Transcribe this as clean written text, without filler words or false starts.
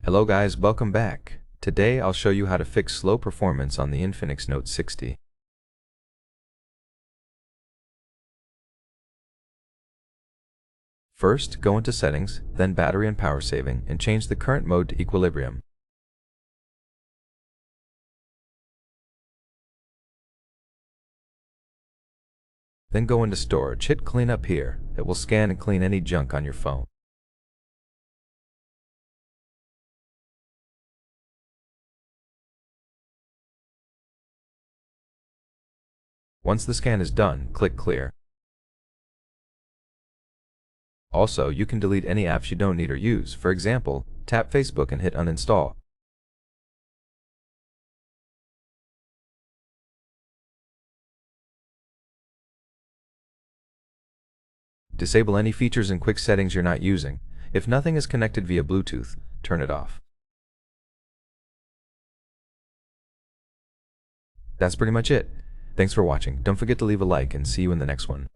Hello guys, welcome back. Today I'll show you how to fix slow performance on the INFINIX Note 60. First, go into Settings, then Battery and Power Saving, and change the current mode to Equilibrium. Then go into Storage, hit Clean Up here. It will scan and clean any junk on your phone. Once the scan is done, click Clear. Also, you can delete any apps you don't need or use. For example, tap Facebook and hit Uninstall. Disable any features and quick settings you're not using. If nothing is connected via Bluetooth, turn it off. That's pretty much it. Thanks for watching. Don't forget to leave a like and see you in the next one.